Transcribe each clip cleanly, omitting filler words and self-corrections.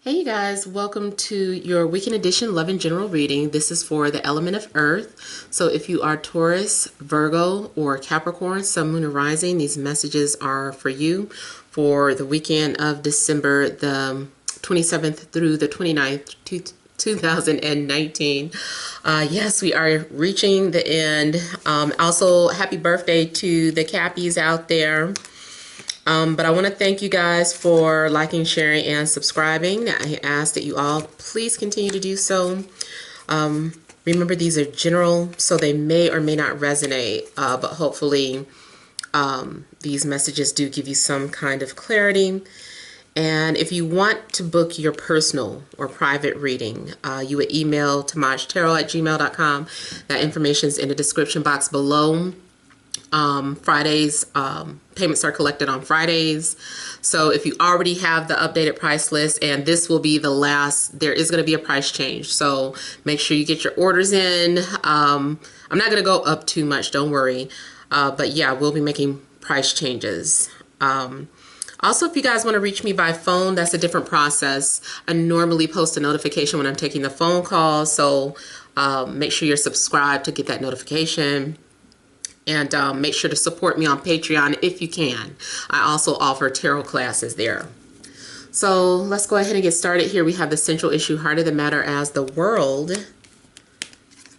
Hey you guys, welcome to your weekend edition Love and General reading. This is for the element of Earth. So if you are Taurus, Virgo, or Capricorn, Sun, Moon, and Rising, these messages are for you for the weekend of December the 27th through the 29th, 2019. Yes, we are reaching the end. Also, happy birthday to the Cappies out there. But I want to thank you guys for liking, sharing, and subscribing. I ask that you all please continue to do so. Remember, these are general, so they may or may not resonate, but hopefully these messages do give you some kind of clarity. And if you want to book your personal or private reading, you would email TemajTarot@gmail.com. That information is in the description box below. Fridays, payments are collected on Fridays. So if you already have the updated price list, and this will be the last, there is going to be a price change. So make sure you get your orders in. I'm not going to go up too much, don't worry. But yeah, we'll be making price changes. Also, if you guys want to reach me by phone, that's a different process. I normally post a notification when I'm taking the phone call. So make sure you're subscribed to get that notification. And make sure to support me on Patreon if you can. I also offer tarot classes there. So let's go ahead and get started here. We have the central issue, heart of the matter as the world.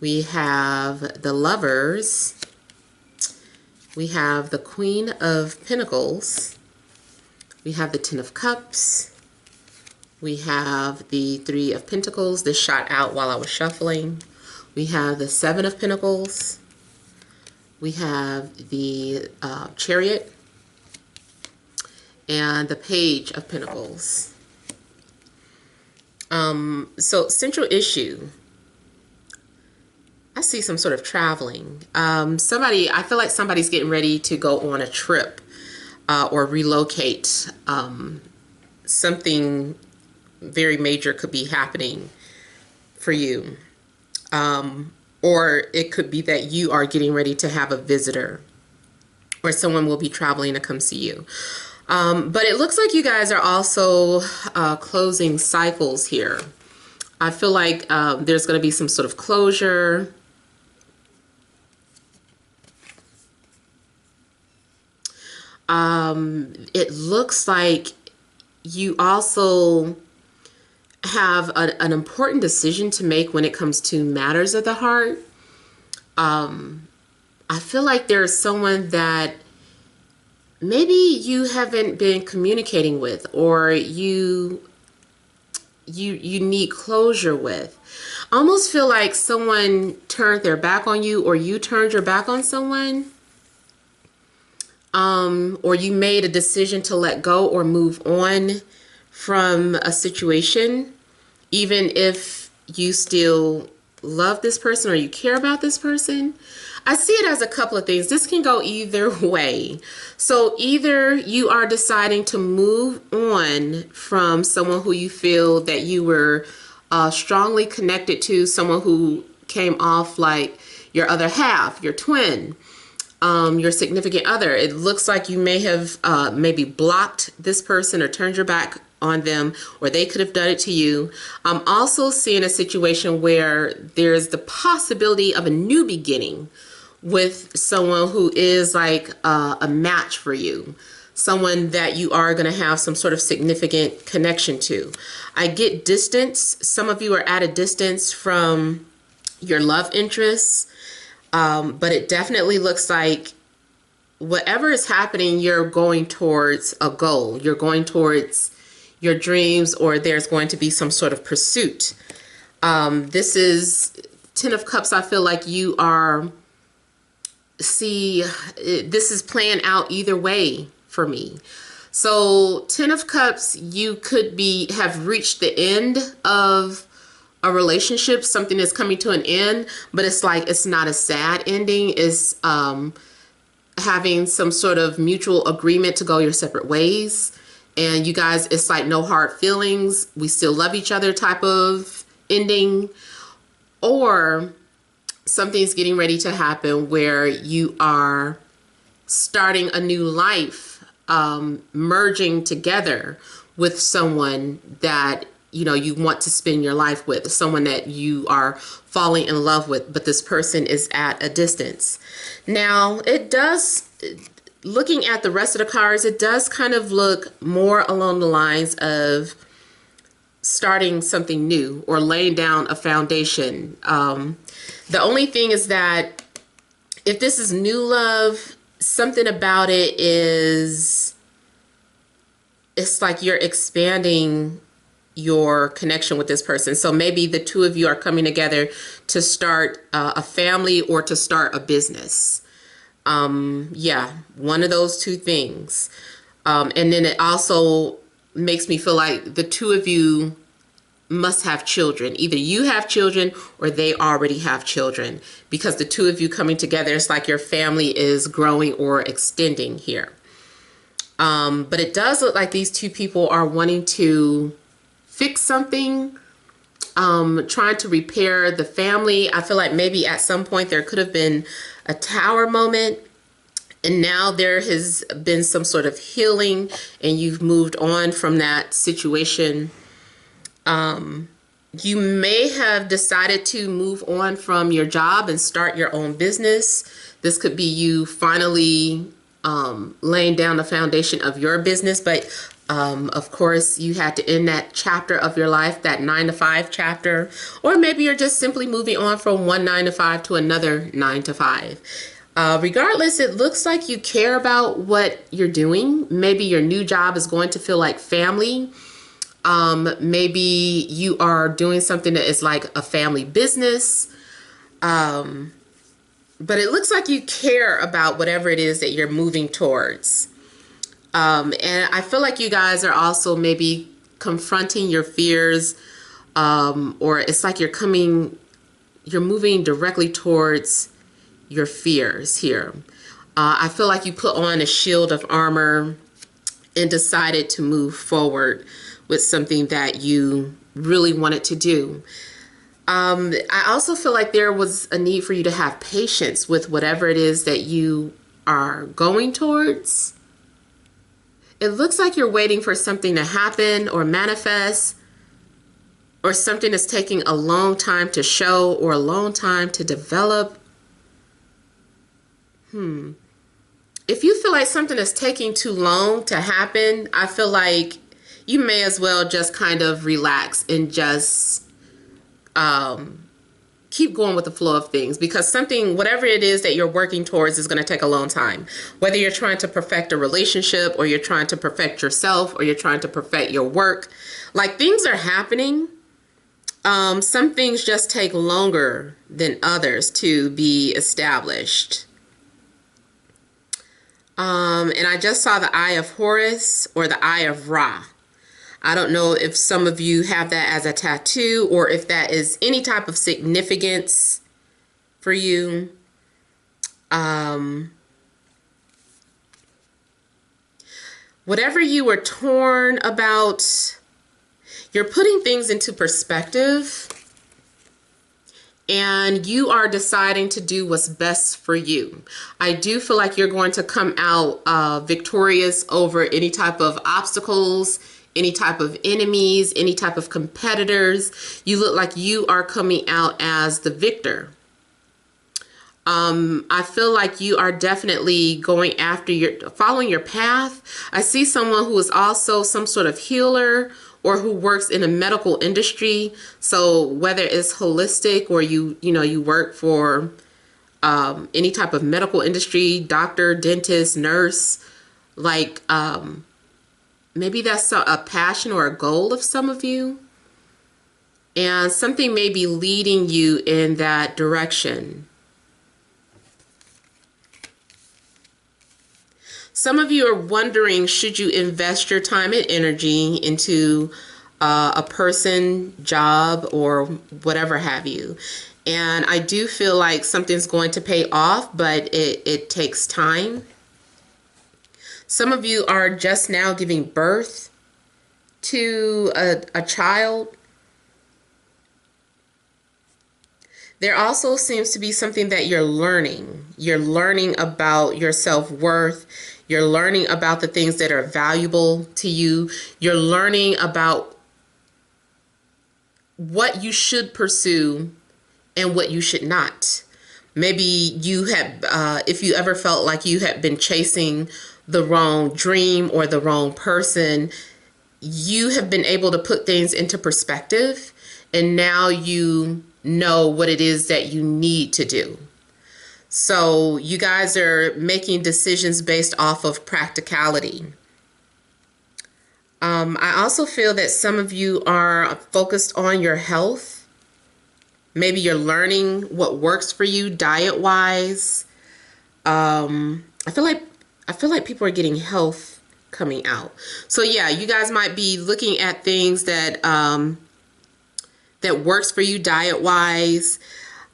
We have the Lovers. We have the Queen of Pentacles. We have the Ten of Cups. We have the Three of Pentacles. This shot out while I was shuffling. We have the Seven of Pentacles. We have the Chariot and the Page of Pentacles. So central issue, I see some sort of traveling. I feel like somebody's getting ready to go on a trip or relocate. Something very major could be happening for you. Or it could be that you are getting ready to have a visitor, or someone will be traveling to come see you. But it looks like you guys are also closing cycles here. I feel like there's going to be some sort of closure. It looks like you also have an important decision to make when it comes to matters of the heart. I feel like there's someone that maybe you haven't been communicating with, or you need closure with. I almost feel like someone turned their back on you, or you turned your back on someone. Or you made a decision to let go or move on from a situation, even if you still love this person or you care about this person. I see it as a couple of things. This can go either way. So either you are deciding to move on from someone who you feel that you were strongly connected to, someone who came off like your other half, your twin, your significant other. It looks like you may have maybe blocked this person or turned your back on them, or they could have done it to you. I'm also seeing a situation where there's the possibility of a new beginning with someone who is like a match for you, someone that you are going to have some sort of significant connection to. I get distance. Some of you are at a distance from your love interests, but it definitely looks like whatever is happening, you're going towards a goal. You're going towards your dreams, or there's going to be some sort of pursuit. This is Ten of Cups. I feel like you are, this is playing out either way for me. So Ten of Cups, you could have reached the end of a relationship. Something is coming to an end, but it's like, it's not a sad ending. It's having some sort of mutual agreement to go your separate ways. And you guys, it's like no hard feelings. We still love each other type of ending. Or something's getting ready to happen where you are starting a new life, merging together with someone that you want to spend your life with, someone that you are falling in love with, but this person is at a distance. Now, it does, looking at the rest of the cards, it does kind of look more along the lines of starting something new or laying down a foundation. The only thing is that if this is new love, something about it is, it's like you're expanding your connection with this person. So maybe the two of you are coming together to start a family or to start a business. Yeah, one of those two things. And then it also makes me feel like the two of you must have children. Either you have children or they already have children, because the two of you coming together, it's like your family is growing or extending here. But it does look like these two people are wanting to fix something, trying to repair the family. I feel like maybe at some point there could have been a tower moment, and now there has been some sort of healing and you've moved on from that situation. You may have decided to move on from your job and start your own business. This could be you finally laying down the foundation of your business, but of course you had to end that chapter of your life, that 9-to-5 chapter, or maybe you're just simply moving on from one 9-to-5 to another 9-to-5. Regardless, it looks like you care about what you're doing. Maybe your new job is going to feel like family. Maybe you are doing something that is like a family business. But it looks like you care about whatever it is that you're moving towards. And I feel like you guys are also maybe confronting your fears, or it's like you're moving directly towards your fears here. I feel like you put on a shield of armor and decided to move forward with something that you really wanted to do. I also feel like there was a need for you to have patience with whatever it is that you are going towards. It looks like you're waiting for something to happen or manifest, or something that's taking a long time to show or a long time to develop. If you feel like something is taking too long to happen, I feel like you may as well just kind of relax and just keep going with the flow of things, because something, whatever it is that you're working towards, is going to take a long time. Whether you're trying to perfect a relationship, or you're trying to perfect yourself, or you're trying to perfect your work, like, things are happening. Some things just take longer than others to be established. And I just saw the Eye of Horus or the Eye of Ra. I don't know if some of you have that as a tattoo, or if that is any type of significance for you. Whatever you were torn about, you're putting things into perspective, and you are deciding to do what's best for you. I do feel like you're going to come out victorious over any type of obstacles, any type of enemies, any type of competitors. You look like you are coming out as the victor. I feel like you are definitely going after following your path. I see someone who is also some sort of healer, or who works in a medical industry. So whether it's holistic, or you work for any type of medical industry, doctor, dentist, nurse, like maybe that's a passion or a goal of some of you. And something may be leading you in that direction. Some of you are wondering, should you invest your time and energy into a person, job, or whatever have you. And I do feel like something's going to pay off, but it takes time. Some of you are just now giving birth to a child. There also seems to be something that you're learning. You're learning about your self-worth. You're learning about the things that are valuable to you. You're learning about what you should pursue and what you should not. Maybe you have, if you ever felt like you had been chasing the wrong dream or the wrong person, you have been able to put things into perspective, and now you know what it is that you need to do. So you guys are making decisions based off of practicality. I also feel that some of you are focused on your health. Maybe you're learning what works for you diet-wise. I feel like people are getting health coming out. So yeah, you guys might be looking at things that that works for you diet-wise.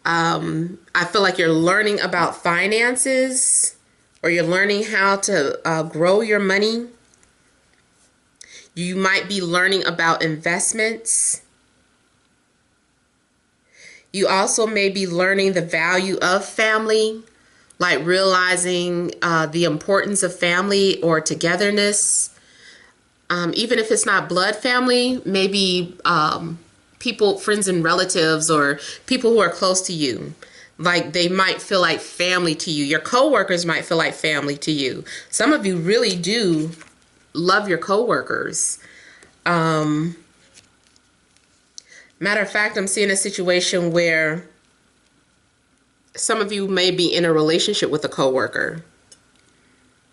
I feel like you're learning about finances, or you're learning how to grow your money. You might be learning about investments. You also may be learning the value of family, like realizing the importance of family or togetherness. Even if it's not blood family, maybe people, friends and relatives, or people who are close to you. Like they might feel like family to you. Your coworkers might feel like family to you. Some of you really do love your coworkers. Matter of fact, I'm seeing a situation where some of you may be in a relationship with a coworker,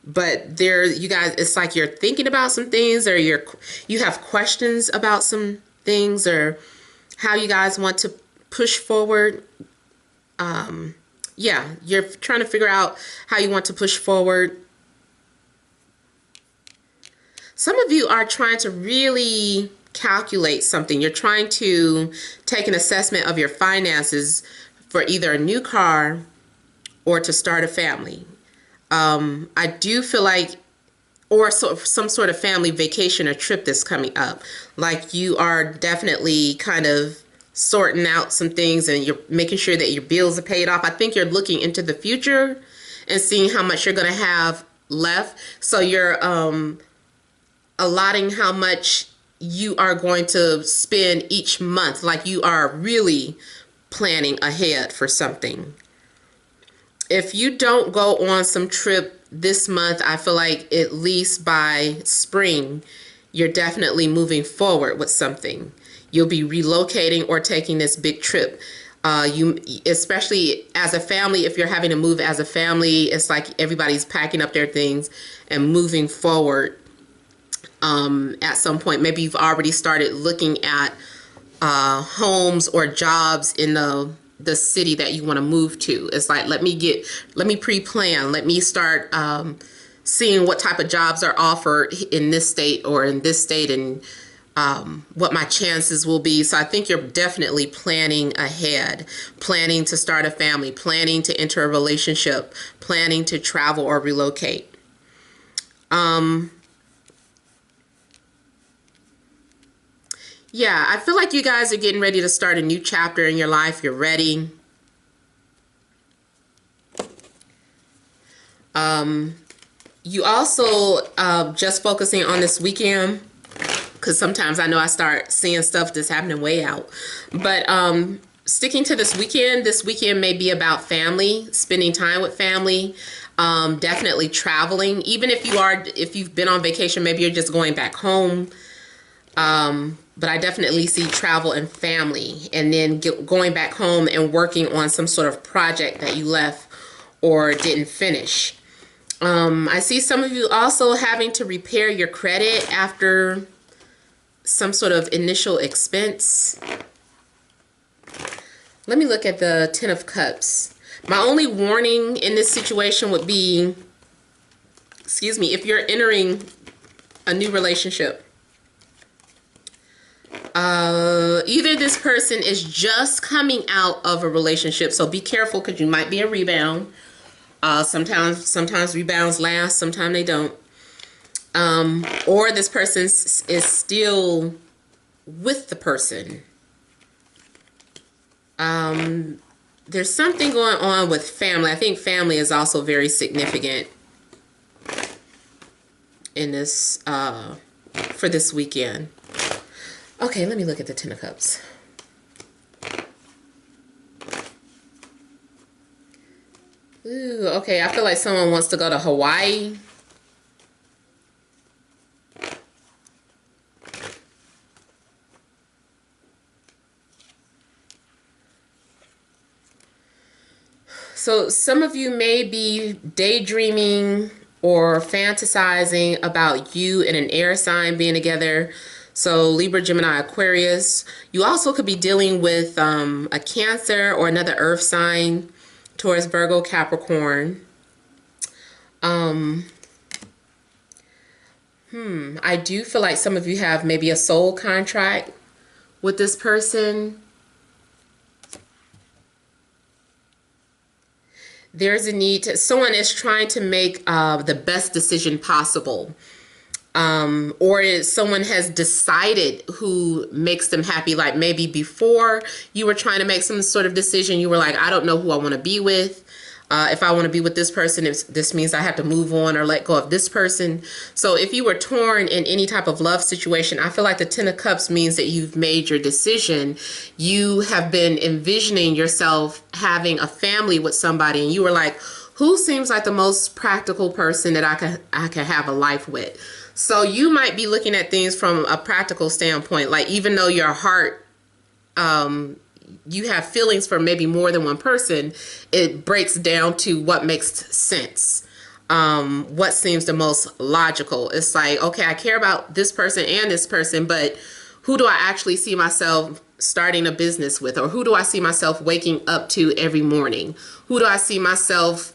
but you guys, it's like you're thinking about some things, or you have questions about some things, or how you guys want to push forward. Yeah, you're trying to figure out how you want to push forward. Some of you are trying to really calculate something. You're trying to take an assessment of your finances for either a new car or to start a family. I do feel like, or some sort of family vacation or trip that's coming up. Like you are definitely kind of sorting out some things, and you're making sure that your bills are paid off. I think you're looking into the future and seeing how much you're going to have left. So you're allotting how much you are going to spend each month. Like you are really planning ahead for something. If you don't go on some trip this month, I feel like at least by spring, you're definitely moving forward with something. You'll be relocating or taking this big trip. Especially as a family, if you're having to move as a family, it's like everybody's packing up their things and moving forward. At some point, maybe you've already started looking at homes or jobs in the city that you want to move to. It's like, let me pre-plan. Let me start seeing what type of jobs are offered in this state or in this state, and what my chances will be. So I think you're definitely planning ahead, planning to start a family, planning to enter a relationship, planning to travel or relocate. Yeah, I feel like you guys are getting ready to start a new chapter in your life. You're ready. You also, just focusing on this weekend, because sometimes I know I start seeing stuff that's happening way out. But sticking to this weekend may be about family, spending time with family, definitely traveling. Even if you've been on vacation, maybe you're just going back home. But I definitely see travel and family, and then going back home and working on some sort of project that you left or didn't finish. I see some of you also having to repair your credit after some sort of initial expense. Let me look at the Ten of Cups. My only warning in this situation would be, if you're entering a new relationship, either this person is just coming out of a relationship, so be careful because you might be a rebound. Sometimes rebounds last, sometimes they don't. Or this person is still with the person. There's something going on with family. I think family is also very significant in this for this weekend. Okay, let me look at the Ten of Cups. Ooh, okay, I feel like someone wants to go to Hawaii. So some of you may be daydreaming or fantasizing about you and an air sign being together. So Libra, Gemini, Aquarius. You also could be dealing with a Cancer or another earth sign, Taurus, Virgo, Capricorn. I do feel like some of you have maybe a soul contract with this person. There's a need to, someone is trying to make the best decision possible. Or someone has decided who makes them happy. Like maybe before you were trying to make some sort of decision, you were like, I don't know who I want to be with. If I want to be with this person, this means I have to move on or let go of this person. So if you were torn in any type of love situation, I feel like the Ten of Cups means that you've made your decision. You have been envisioning yourself having a family with somebody, and you were like, who seems like the most practical person that I can have a life with? So you might be looking at things from a practical standpoint. Like even though your heart, you have feelings for maybe more than one person, it breaks down to what makes sense. What seems the most logical. It's like, okay, I care about this person and this person, but who do I actually see myself starting a business with? Or who do I see myself waking up to every morning? Who do I see myself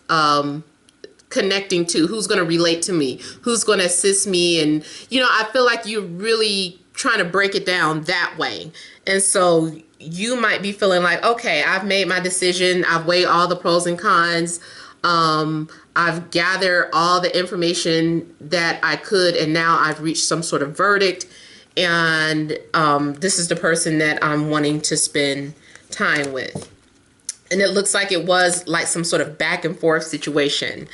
connecting to? Who's going to relate to me? Who's going to assist me? And, I feel like you're really trying to break it down that way. And so you might be feeling like, okay, I've made my decision. I've weighed all the pros and cons. I've gathered all the information that I could, and now I've reached some sort of verdict. And this is the person that I'm wanting to spend time with. And it looks like it was like some sort of back and forth situation.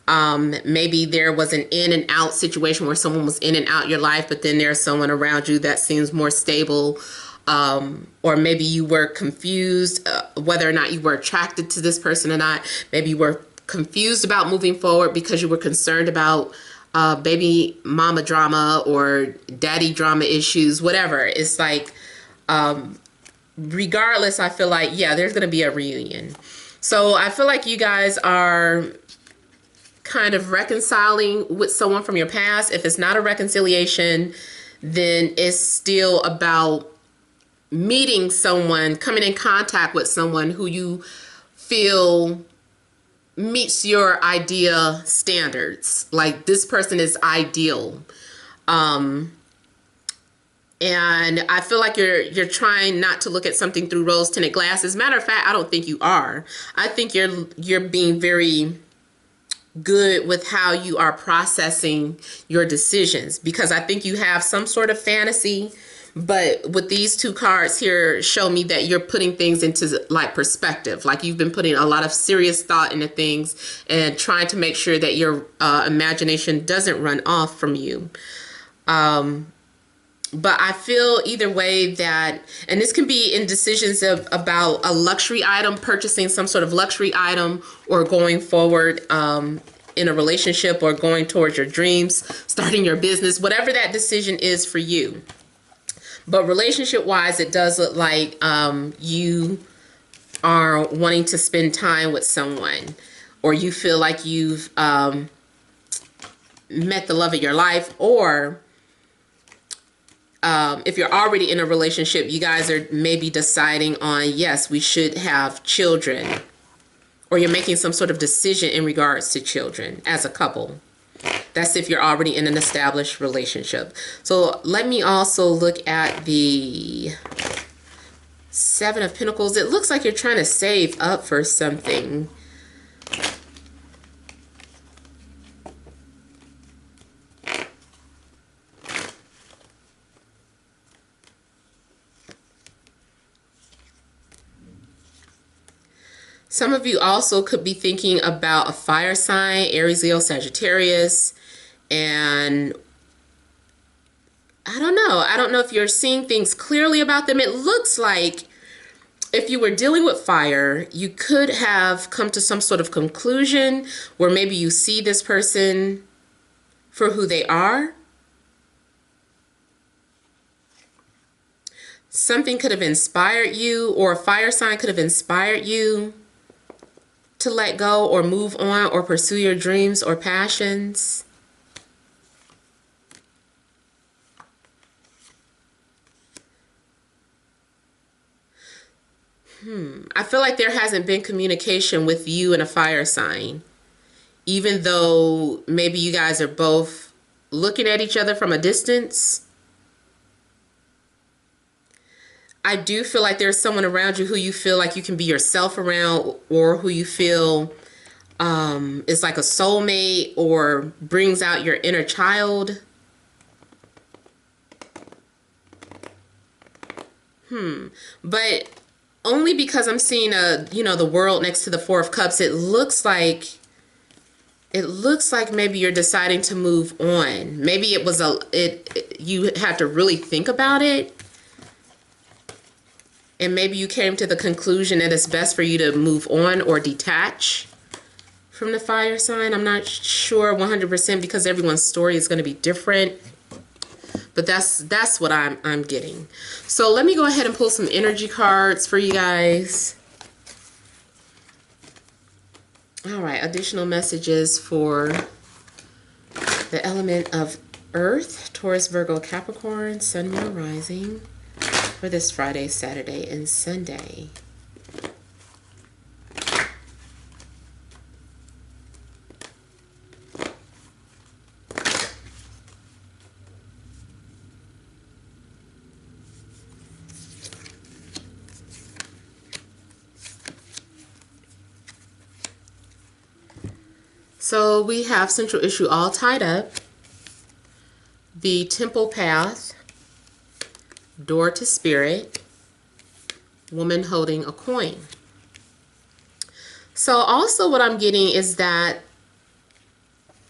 Maybe there was an in and out situation where someone was in and out your life, but then there's someone around you that seems more stable. Or maybe you were confused whether or not you were attracted to this person or not. Maybe you were confused about moving forward because you were concerned about baby mama drama or daddy drama issues, whatever. It's like, regardless, I feel like, yeah, there's going to be a reunion. So I feel like you guys are kind of reconciling with someone from your past. If it's not a reconciliation, then it's still about meeting someone, coming in contact with someone who you feel meets your idea standards. Like this person is ideal. And I feel like you're trying not to look at something through rose-tinted glasses. Matter of fact, I don't think you are. I think you're being very good with how you are processing your decisions, because I think you have some sort of fantasy. But with these two cards here, show me that you're putting things into like perspective. Like you've been putting a lot of serious thought into things and trying to make sure that your imagination doesn't run off from you. But I feel either way that, and this can be in decisions about a luxury item, purchasing some sort of luxury item, or going forward in a relationship, or going towards your dreams, starting your business, whatever that decision is for you. But relationship wise, it does look like you are wanting to spend time with someone, or you feel like you've met the love of your life, or if you're already in a relationship, you guys are maybe deciding on, yes, we should have children, or you're making some sort of decision in regards to children as a couple. That's if you're already in an established relationship. So let me also look at the Seven of Pentacles. It looks like you're trying to save up for something. Some of you also could be thinking about a fire sign, Aries, Leo, Sagittarius, and I don't know. I don't know if you're seeing things clearly about them. It looks like if you were dealing with fire, you could have come to some sort of conclusion where maybe you see this person for who they are. Something could have inspired you, or a fire sign could have inspired you to let go or move on or pursue your dreams or passions. I feel like there hasn't been communication with you and a fire sign, even though maybe you guys are both looking at each other from a distance. I do feel like there's someone around you who you feel like you can be yourself around, or who you feel is like a soulmate or brings out your inner child. But only because I'm seeing the world next to the Four of Cups, it looks like maybe you're deciding to move on. Maybe it was you had to really think about it. And maybe you came to the conclusion that it's best for you to move on or detach from the fire sign. I'm not sure 100% because everyone's story is going to be different. But that's what I'm getting. So let me go ahead and pull some energy cards for you guys. All right, additional messages for the element of Earth, Taurus, Virgo, Capricorn, Sun, Moon, Rising, for this Friday, Saturday, and Sunday. So we have central issue all tied up, the temple path, door to spirit, woman holding a coin. So also what I'm getting is that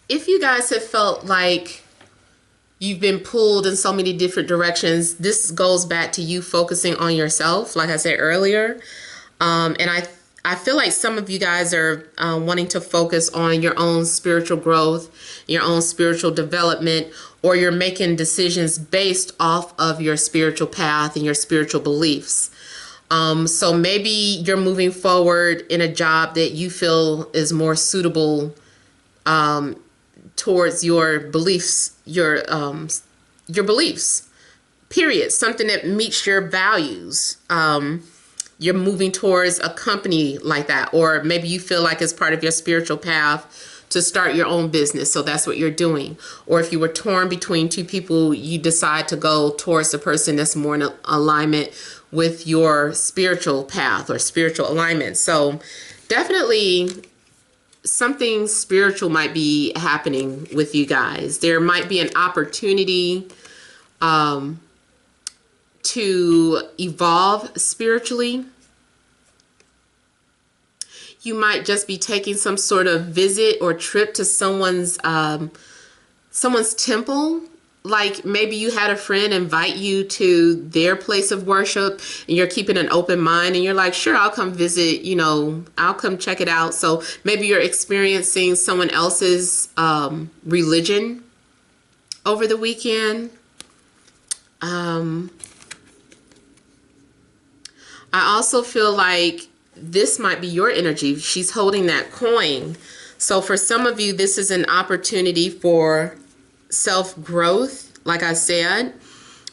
if you guys have felt like you've been pulled in so many different directions, this goes back to you focusing on yourself, like I said earlier. And I feel like some of you guys are wanting to focus on your own spiritual growth, your own spiritual development, or you're making decisions based off of your spiritual path and your spiritual beliefs. So maybe you're moving forward in a job that you feel is more suitable towards your beliefs, your beliefs, period. Something that meets your values. You're moving towards a company like that, or maybe you feel like it's part of your spiritual path to start your own business. So that's what you're doing. Or if you were torn between two people, you decide to go towards the person that's more in alignment with your spiritual path or spiritual alignment. So definitely something spiritual might be happening with you guys. There might be an opportunity to evolve spiritually. You might just be taking some sort of visit or trip to someone's temple. Like maybe you had a friend invite you to their place of worship and you're keeping an open mind and you're like, sure, I'll come visit, I'll come check it out. So maybe you're experiencing someone else's religion over the weekend. I also feel like this might be your energy. She's holding that coin. So for some of you, this is an opportunity for self-growth, like I said,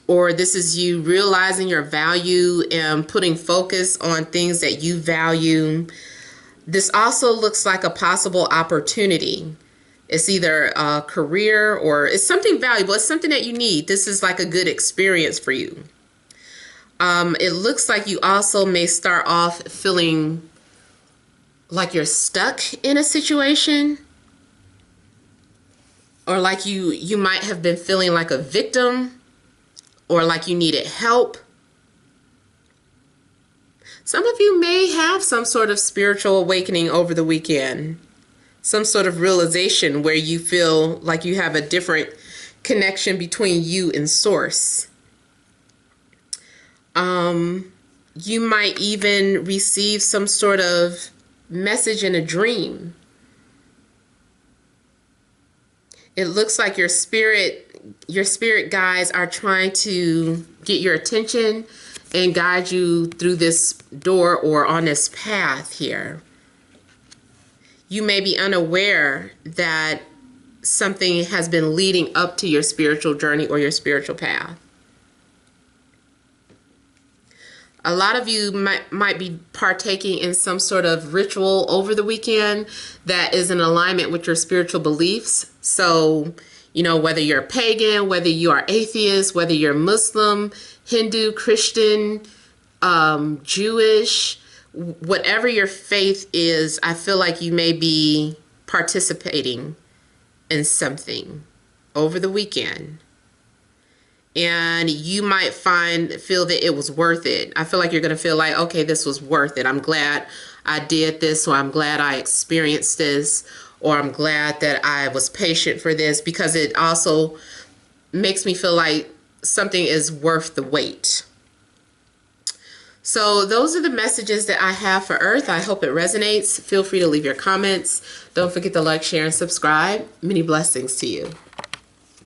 or this is you realizing your value and putting focus on things that you value. This also looks like a possible opportunity. It's either a career or it's something valuable. It's something that you need. This is like a good experience for you. It looks like you also may start off feeling like you're stuck in a situation, or like you might have been feeling like a victim, or like you needed help. Some of you may have some sort of spiritual awakening over the weekend, some sort of realization where you feel like you have a different connection between you and source. You might even receive some sort of message in a dream. It looks like your spirit guides are trying to get your attention and guide you through this door or on this path here. You may be unaware that something has been leading up to your spiritual journey or your spiritual path. A lot of you might be partaking in some sort of ritual over the weekend that is in alignment with your spiritual beliefs. So, you know, whether you're pagan, whether you are atheist, whether you're Muslim, Hindu, Christian, Jewish, whatever your faith is, I feel like you may be participating in something over the weekend. And you might feel that it was worth it. I feel like you're going to feel like, okay, this was worth it. I'm glad I did this, or I'm glad I experienced this, or I'm glad that I was patient for this, because it also makes me feel like something is worth the wait. So those are the messages that I have for Earth. I hope it resonates. Feel free to leave your comments. Don't forget to like, share, and subscribe. Many blessings to you.